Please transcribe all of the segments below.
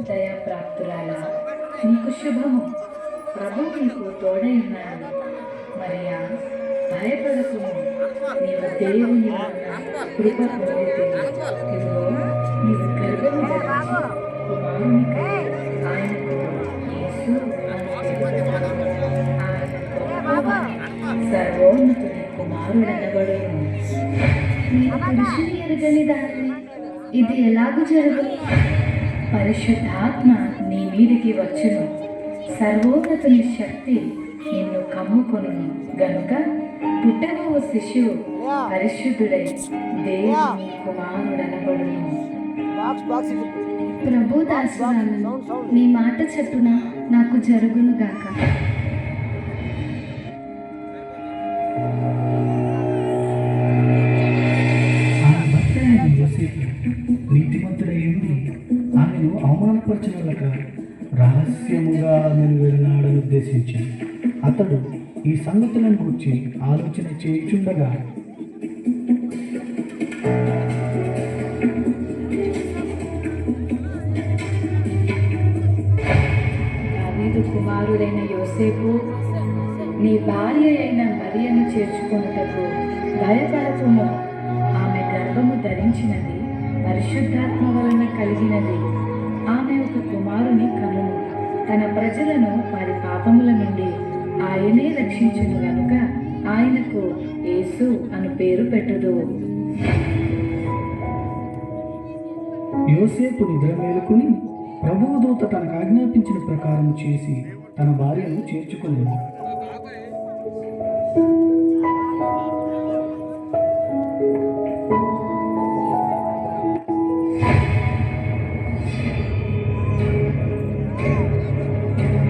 దయాప్రాప్తురాలా, నీకు శుభము. ప్రభు నీకు తోడై ఉన్నాడు. మరియా, భయపడకుము. నీవు దేవుని కృప పొందుతుంది. ఇదిగో, నీవు గర్భము ధరించి కుమారునికి ఆయనకు యేసు అని పేరు పెట్టుదువు. ఆయన సర్వోన్నతుని కుమారుడనబడును. నీవు పురుషుని ఎరుగని దానిని ఇది ఎలాగూ జరగదు? పరిశుద్ధాత్మ నీ మీదికి వచ్చును. సర్వోన్నతుని శక్తి నిన్ను కమ్ముకొనును గనుక పుట్టబో శిశువు పరిశుద్ధుడై దేవుని కుమారుడనబడును. ప్రభు దాసురాలను, నీ మాట చెప్పున నాకు జరుగును గాక. నీతిమంతుడైంది ఆమెను అవమానపరచగలక రహస్యముగా ఆమెను వెళ్ళాడని ఉద్దేశించి అతడు ఈ సంగతులను గురించి ఆలోచన చేయుచుండగా దావీదు కుమారుడైన యోసేపు, నీ భార్య అయిన మరియను చేర్చుకొనుటకు భయపడకుము. ఆమె గర్భము ధరించినది పరిశుద్ధాత్మ వలన కలిగినది. ఆమె ఒక కుమారుని కనును. తన ప్రజలను వారి పాపముల నుండి ఆయనే రక్షించును గనుక ఆయనకు యేసు అను పేరు పెట్టుదు. యోసేపు నిద్ర మేలుకుని ప్రభువు దూత తనకు ఆజ్ఞాపించిన ప్రకారం చేసి తన భార్యను చేర్చుకునేది.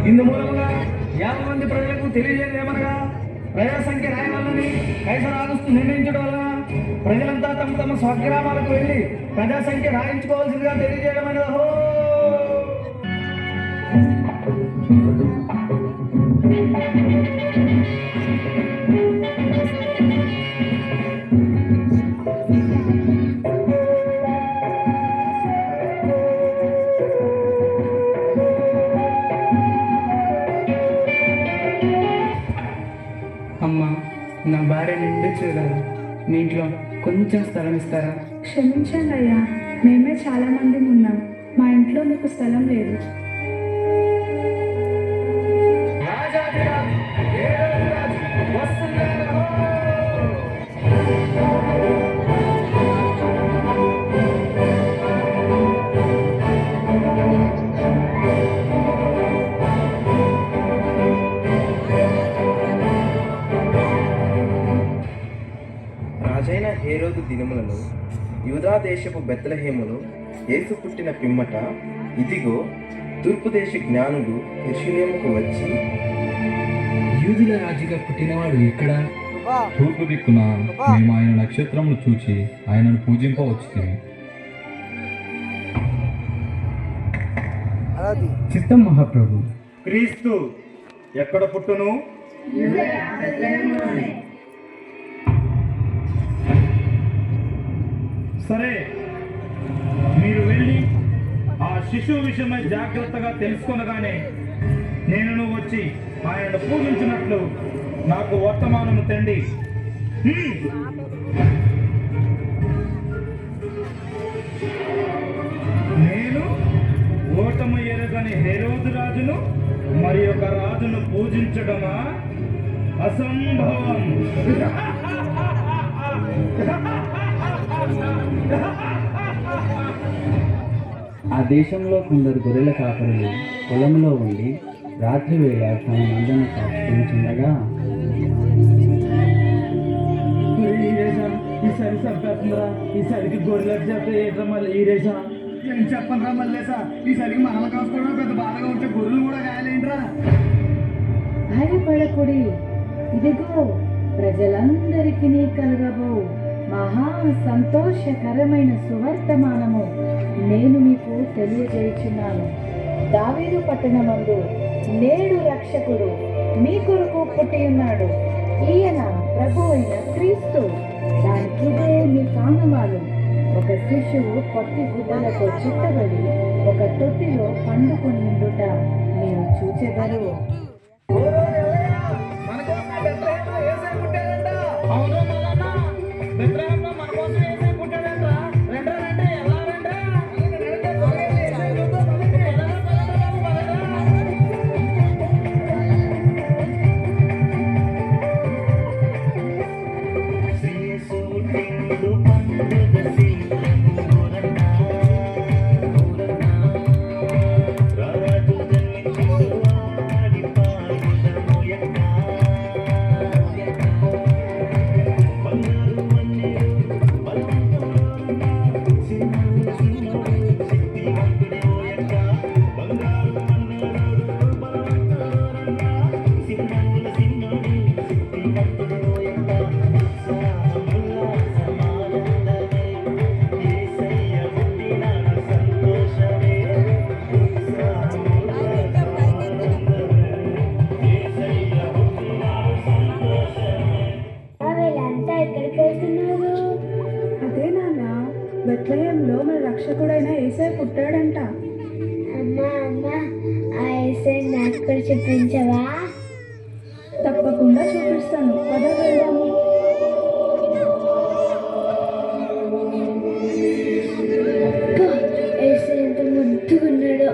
ఇందు మూలముగా 50 మంది ప్రజలకు తెలియజేది ఏమనగా, ప్రజా సంఖ్య రాయవల్లని కైసర్ ఆగస్టు నిర్ణయించడం వలన ప్రజలంతా తమ తమ స్వగ్రామాలకు వెళ్ళి ప్రజా సంఖ్య రాయించుకోవాల్సిందిగా తెలియజేయడమైనదో. అమ్మా, నా భార్య నిండు చూడాలి. మీ ఇంట్లో కొంచెం స్థలం ఇస్తారా? క్షమించండి అయ్యా, మేమే చాలా మంది ఉన్నాం. మా ఇంట్లో మీకు స్థలం లేదు. రాజైన హేరోదు దినములలో యూదా దేశపు బెత్లెహేములో యేసు పుట్టిన పిమ్మట, ఇదిగో తూర్పు దేశ జ్ఞానులు యెరూషలేముకు వచ్చి, యూదుల రాజుగా పుట్టినవాడు ఎక్కడ? తూర్పు దిక్కున మేము ఆయన నక్షత్రములు చూచి ఆయనను పూజింపవచ్చును. చిత్తం మహాప్రభు. క్రీస్తు ఎక్కడ పుట్టును? సరే, మీరు వెళ్ళి ఆ శిశువు విషయమై జాగ్రత్తగా తెలుసుకొనగానే నేను వచ్చి ఆయనను పూజించినట్లు నాకు వర్తమానము తండి. నేను ఓటము ఎరగని హేరోదు రాజును మరి ఒక రాజును పూజించడమా? అసంభవం. ఆ దేశంలో కొందరు గొర్రెల కాపరులు పొలంలో ఉండి రాత్రి వేళ తమ మందను కాచుకుంటుండగా ఈసారి చంపేస్తుందిరా. ఈసారికి గొర్రెలకు చెప్తే ఏంట్రా మళ్ళీ ఈరేసా ఏం చెప్పనరా మళ్ళేసా. ఈసారికి మనల్ని కాసుకోవడం పెద్ద బాధగా ఉంటే గొర్రెలు కూడా కాయలేంట్రా. భయపడకుడి, ఇదిగో ప్రజలందరికీ కలుగబో మహా సంతోషకరమైన సువర్తమానము నేను మీకు తెలియజేయుచున్నాను. దావీదు పట్టణమందు నేడు రక్షకుడు మీ కొరకు పుట్టి ఉన్నాడు. ఈయన ప్రభు అయిన క్రీస్తు. దానికిదే మీ కానవాలు. ఒక శిశువు పొట్టి గుడ్డలతో చుట్టబడి ఒక తొట్టిలో పండుకొని ఉండుట మీరు చూచెదరు. అదే నాన్న, బెత్లెహేంలో మన రక్షకుడైన యేసయ్య పుట్టాడంట. అమ్మా ఆ ఎస్ఐ నాకు కూడా చూపించవా? తప్పకుండా చూపిస్తాను, పద వెళ్దాము. ఎస్ఐ ఎంత ముద్దుకున్నాడో.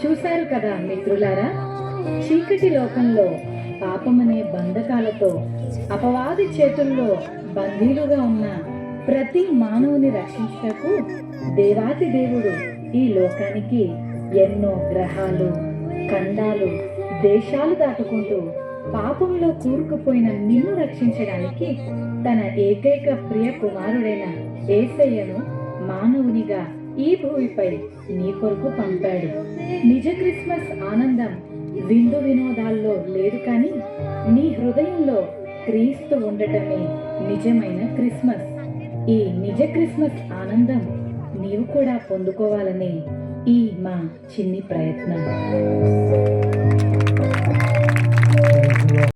చూశారు కదా మిత్రులారా, చీకటి లోకంలో పాపమనే బంధకాలతో అపవాది చేతుల్లో బందీలుగా ఉన్న ప్రతి మానవుని రక్షించుటకు దేవాతి దేవుడు ఈ లోకానికి ఎన్నో గ్రహాలు, ఖండాలు, దేశాలు దాటుకుంటూ పాపంలో కూరుకుపోయిన నిన్ను రక్షించడానికి తన ఏకైక ప్రియ కుమారుడైన యేసయ్యను మానవునిగా ఈ భూమిపై నీ కొరకు పంపాడు. నిజ క్రిస్మస్ ఆనందం విందు వినోదాల్లో లేదు, కానీ నీ హృదయంలో క్రీస్తు ఉండటమే నిజమైన క్రిస్మస్. ఈ నిజ క్రిస్మస్ ఆనందం నీవు కూడా పొందుకోవాలనే ఈ మా చిన్ని ప్రయత్నం.